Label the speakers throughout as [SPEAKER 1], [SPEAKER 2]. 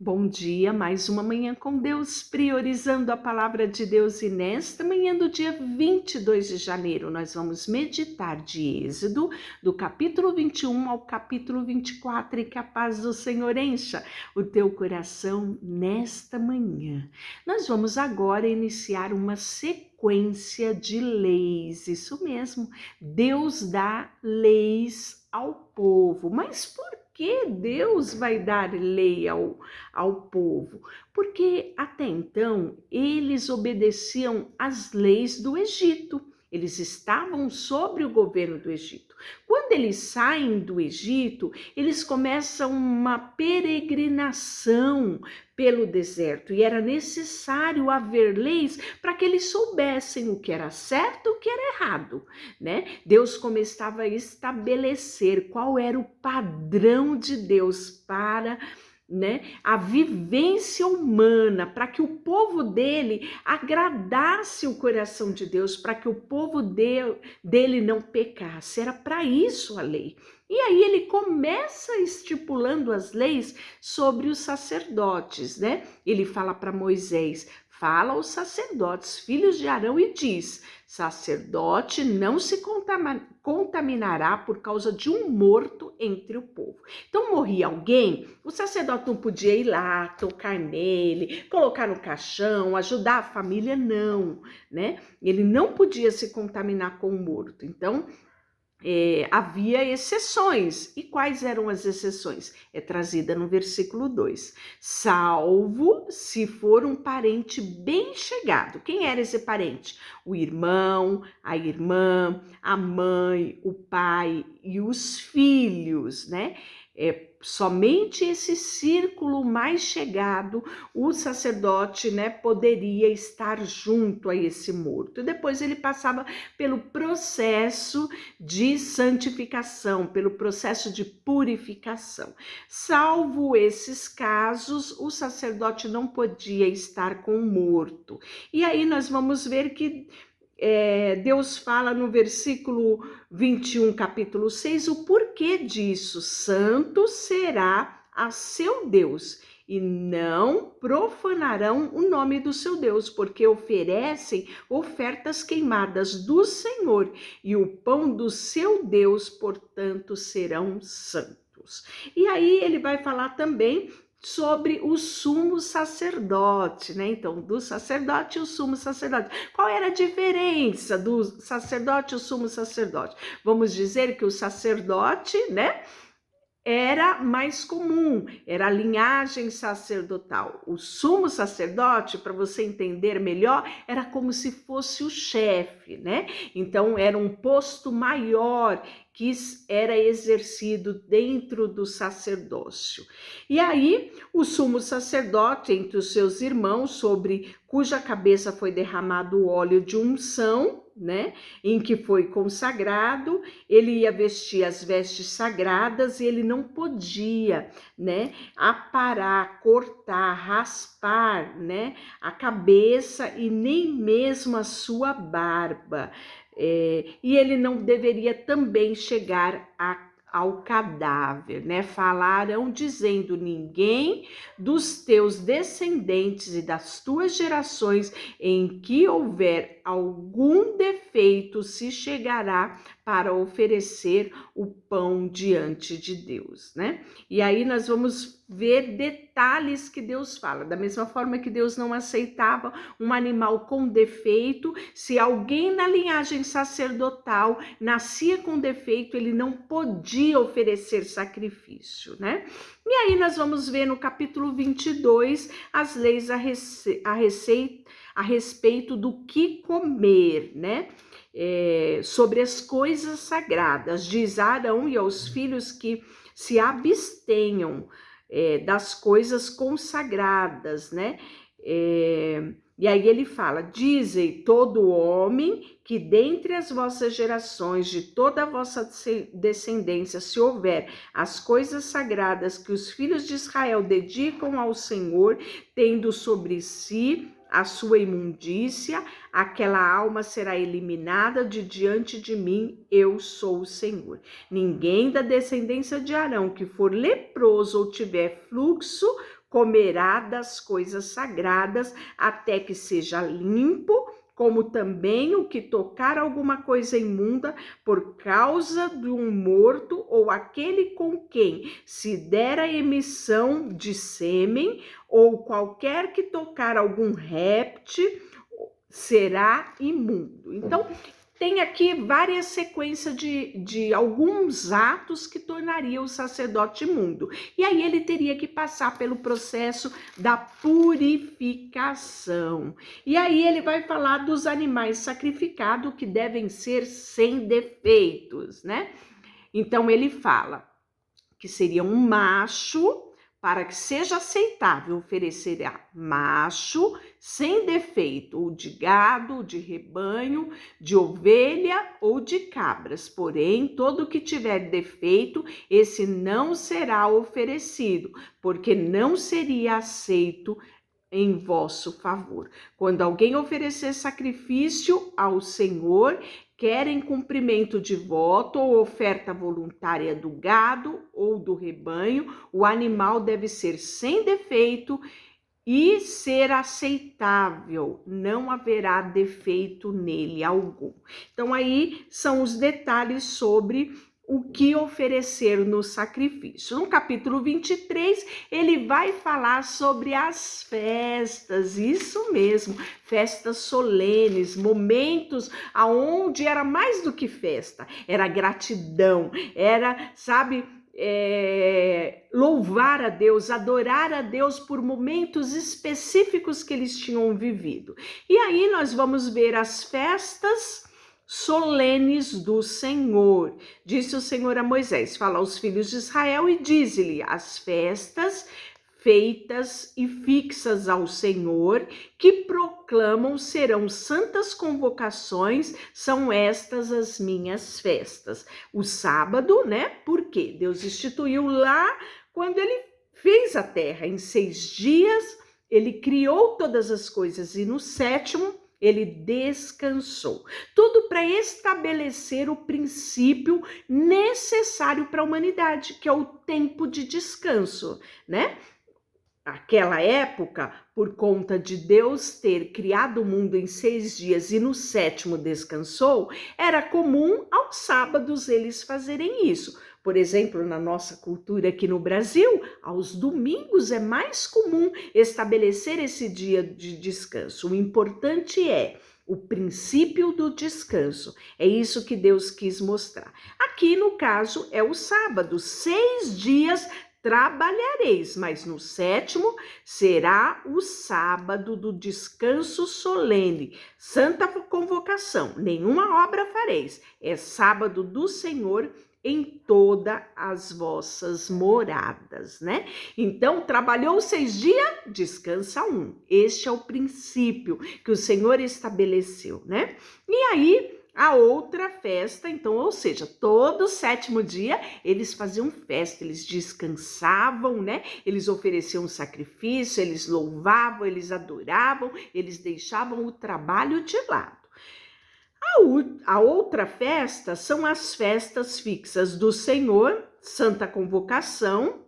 [SPEAKER 1] Bom dia, mais uma manhã com Deus, priorizando a palavra de Deus. E nesta manhã do dia 22 de janeiro, nós vamos meditar de Êxodo, do capítulo 21 ao capítulo 24, e que a paz do Senhor encha o teu coração nesta manhã. Nós vamos agora iniciar uma sequência de leis, isso mesmo, Deus dá leis ao povo, mas por que Deus vai dar lei ao povo? Porque até então eles obedeciam às leis do Egito. Eles estavam sob o governo do Egito. Quando eles saem do Egito, eles começam uma peregrinação pelo deserto e era necessário haver leis para que eles soubessem o que era certo e o que era errado, né? Deus começava a estabelecer qual era o padrão de Deus para, né, a vivência humana, para que o povo dele agradasse o coração de Deus, para que o povo dele não pecasse. Era para isso a lei. E aí ele começa estipulando as leis sobre os sacerdotes, né? Ele fala para Moisés: fala aos sacerdotes, filhos de Arão, e diz: sacerdote não se contaminará por causa de um morto entre o povo. Então morria alguém, o sacerdote não podia ir lá, tocar nele, colocar no caixão, ajudar a família, não, né? Ele não podia se contaminar com o morto. Então havia exceções. E quais eram as exceções? É trazida no versículo 2. Salvo se for um parente bem chegado. Quem era esse parente? O irmão, a irmã, a mãe, o pai e os filhos, né? Somente esse círculo mais chegado, o sacerdote, né, poderia estar junto a esse morto. E depois ele passava pelo processo de santificação, pelo processo de purificação. Salvo esses casos, o sacerdote não podia estar com o morto. E aí nós vamos ver que Deus fala no versículo 21, capítulo 6, o porquê disso: santo será a seu Deus, e não profanarão o nome do seu Deus, porque oferecem ofertas queimadas do Senhor, e o pão do seu Deus, portanto, serão santos. E aí ele vai falar também sobre o sumo sacerdote, né? Então, do sacerdote e o sumo sacerdote. Qual era a diferença do sacerdote e o sumo sacerdote? Vamos dizer que o sacerdote, né, era mais comum, era a linhagem sacerdotal. O sumo sacerdote, para você entender melhor, era como se fosse o chefe, né? Então, era um posto maior que era exercido dentro do sacerdócio. E aí, o sumo sacerdote, entre os seus irmãos, sobre cuja cabeça foi derramado o óleo de unção, né, em que foi consagrado, ele ia vestir as vestes sagradas e ele não podia, né, aparar, cortar, raspar, né, a cabeça e nem mesmo a sua barba. E ele não deveria também chegar ao cadáver, né? Falaram dizendo: ninguém dos teus descendentes e das tuas gerações em que houver algum defeito se chegará para oferecer o pão diante de Deus, né? E aí nós vamos ver detalhes que Deus fala. Da mesma forma que Deus não aceitava um animal com defeito, se alguém na linhagem sacerdotal nascia com defeito, ele não podia oferecer sacrifício, né? E aí nós vamos ver no capítulo 22 as leis a respeito do que comer, né? Sobre as coisas sagradas. Diz a Arão e aos filhos que se abstenham das coisas consagradas, né? E aí ele fala: dizem todo homem que dentre as vossas gerações, de toda a vossa descendência, se houver as coisas sagradas que os filhos de Israel dedicam ao Senhor, tendo sobre si a sua imundícia, aquela alma será eliminada de diante de mim, eu sou o Senhor. Ninguém da descendência de Arão que for leproso ou tiver fluxo comerá das coisas sagradas até que seja limpo, como também o que tocar alguma coisa imunda por causa de um morto ou aquele com quem se der a emissão de sêmen ou qualquer que tocar algum réptil será imundo. Então, tem aqui várias sequências de alguns atos que tornariam o sacerdote imundo. E aí ele teria que passar pelo processo da purificação. E aí ele vai falar dos animais sacrificados que devem ser sem defeitos, né? Então ele fala que seria um macho, para que seja aceitável, oferecerá macho sem defeito, ou de gado, de rebanho, de ovelha ou de cabras. Porém, todo que tiver defeito, esse não será oferecido, porque não seria aceito em vosso favor. Quando alguém oferecer sacrifício ao Senhor, quer em cumprimento de voto ou oferta voluntária do gado ou do rebanho, o animal deve ser sem defeito e ser aceitável, não haverá defeito nele algum. Então aí são os detalhes sobre o que oferecer no sacrifício. No capítulo 23, ele vai falar sobre as festas, isso mesmo, festas solenes, momentos aonde era mais do que festa, era gratidão, era, sabe, louvar a Deus, adorar a Deus por momentos específicos que eles tinham vivido. E aí nós vamos ver as festas solenes do Senhor. Disse o Senhor a Moisés: fala aos filhos de Israel e dize-lhe: as festas feitas e fixas ao Senhor, que proclamam serão santas convocações, são estas as minhas festas. O sábado, né? Porque Deus instituiu lá quando ele fez a terra. Em 6 dias, ele criou todas as coisas e no 7º, ele descansou. Tudo para estabelecer o princípio necessário para a humanidade, que é o tempo de descanso, né? Aquela época, por conta de Deus ter criado o mundo em 6 dias e no 7º descansou, era comum aos sábados eles fazerem isso. Por exemplo, na nossa cultura aqui no Brasil, aos domingos é mais comum estabelecer esse dia de descanso. O importante é o princípio do descanso. É isso que Deus quis mostrar. Aqui, no caso, é o sábado. 6 dias trabalhareis, mas no 7º será o sábado do descanso solene, santa convocação, nenhuma obra fareis, é sábado do Senhor em todas as vossas moradas, né? Então, trabalhou 6 dias, descansa 1. Este é o princípio que o Senhor estabeleceu, né? E aí, a outra festa, então, ou seja, todo 7º dia eles faziam festa, eles descansavam, né? Eles ofereciam sacrifício, eles louvavam, eles adoravam, eles deixavam o trabalho de lado. A outra festa são as festas fixas do Senhor, Santa Convocação,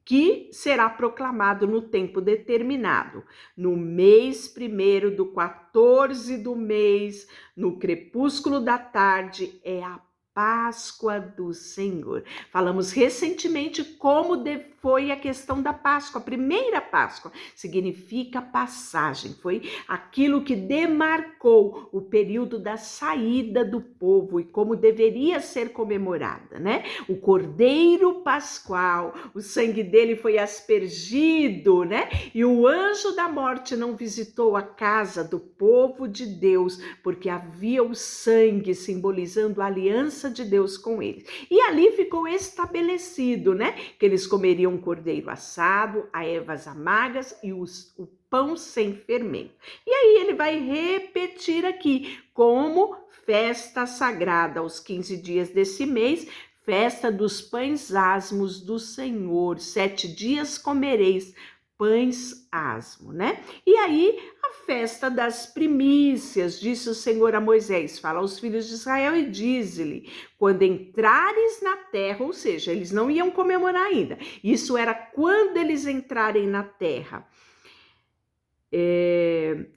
[SPEAKER 1] que será proclamado no tempo determinado, no mês 1º do 14 do mês, no crepúsculo da tarde, é a Páscoa do Senhor. Falamos recentemente como foi a questão da Páscoa. A primeira Páscoa significa passagem. Foi aquilo que demarcou o período da saída do povo e como deveria ser comemorada, né? O Cordeiro Pascual, o sangue dele foi aspergido, né? E o anjo da morte não visitou a casa do povo de Deus, porque havia o sangue simbolizando a aliança de Deus com eles. E ali ficou estabelecido, né? Que eles comeriam cordeiro assado, a ervas amargas e o pão sem fermento. E aí ele vai repetir aqui como festa sagrada aos 15 dias desse mês, festa dos pães asmos do Senhor. 7 dias comereis pães asmo, né? E aí a festa das primícias, disse o Senhor a Moisés, fala aos filhos de Israel e diz-lhe, quando entrares na terra, ou seja, eles não iam comemorar ainda, isso era quando eles entrarem na terra,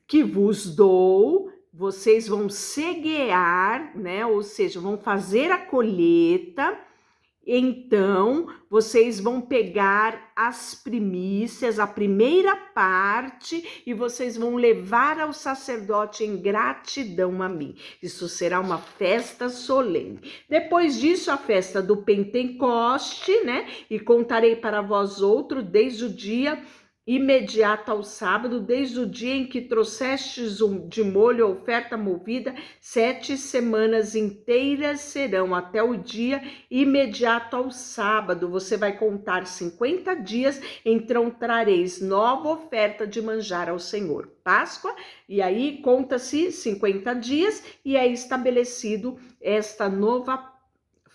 [SPEAKER 1] que vos dou, vocês vão ceguear, né? Ou seja, vão fazer a colheita. Então, vocês vão pegar as primícias, a primeira parte, e vocês vão levar ao sacerdote em gratidão a mim. Isso será uma festa solene. Depois disso, a festa do Pentecoste, né? E contarei para vós outro desde o dia imediato ao sábado, desde o dia em que trouxestes de molho a oferta movida, 7 semanas inteiras serão até o dia imediato ao sábado. Você vai contar 50 dias, então trareis nova oferta de manjar ao Senhor. Páscoa, e aí conta-se 50 dias e é estabelecido esta nova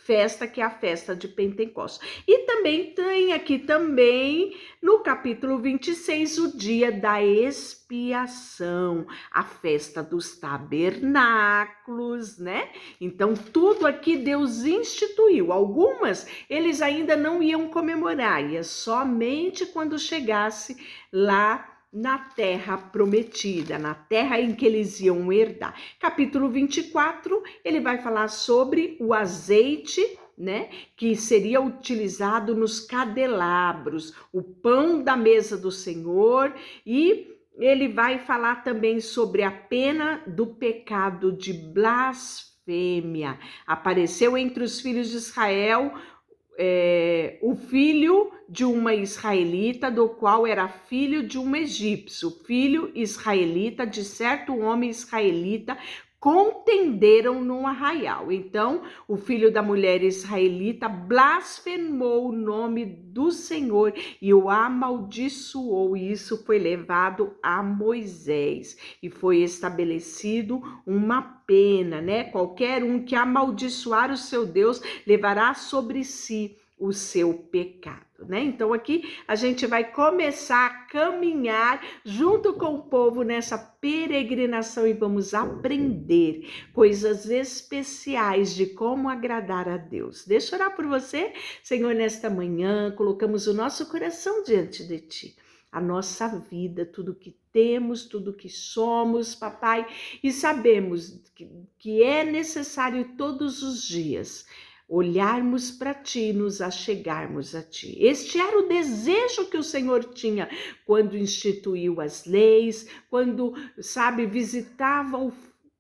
[SPEAKER 1] festa, que é a festa de Pentecostes. E também tem aqui também no capítulo 26 o dia da expiação, a festa dos tabernáculos, né? Então tudo aqui Deus instituiu. Algumas eles ainda não iam comemorar, ia somente quando chegasse lá na terra prometida, na terra em que eles iam herdar. Capítulo 24, ele vai falar sobre o azeite, né, que seria utilizado nos candelabros, o pão da mesa do Senhor, e ele vai falar também sobre a pena do pecado de blasfêmia. Apareceu entre os filhos de Israel o filho de uma israelita, do qual era filho de um egípcio, filho israelita de certo homem israelita, contenderam num arraial. Então, o filho da mulher israelita blasfemou o nome do Senhor e o amaldiçoou, e isso foi levado a Moisés, e foi estabelecido uma pena, né? Qualquer um que amaldiçoar o seu Deus levará sobre si o seu pecado, né? Então aqui a gente vai começar a caminhar junto com o povo nessa peregrinação e vamos aprender coisas especiais de como agradar a Deus. Deixa eu orar por você, Senhor, nesta manhã, colocamos o nosso coração diante de Ti, a nossa vida, tudo que temos, tudo que somos, papai, e sabemos que é necessário todos os dias olharmos para Ti, nos achegarmos a Ti. Este era o desejo que o Senhor tinha quando instituiu as leis, quando, sabe, visitava o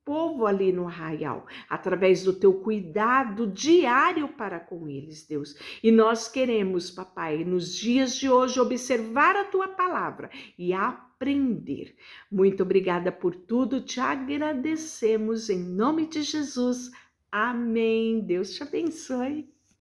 [SPEAKER 1] povo ali no arraial, através do Teu cuidado diário para com eles, Deus. E nós queremos, papai, nos dias de hoje, observar a Tua palavra e aprender. Muito obrigada por tudo, te agradecemos em nome de Jesus. Amém. Deus te abençoe.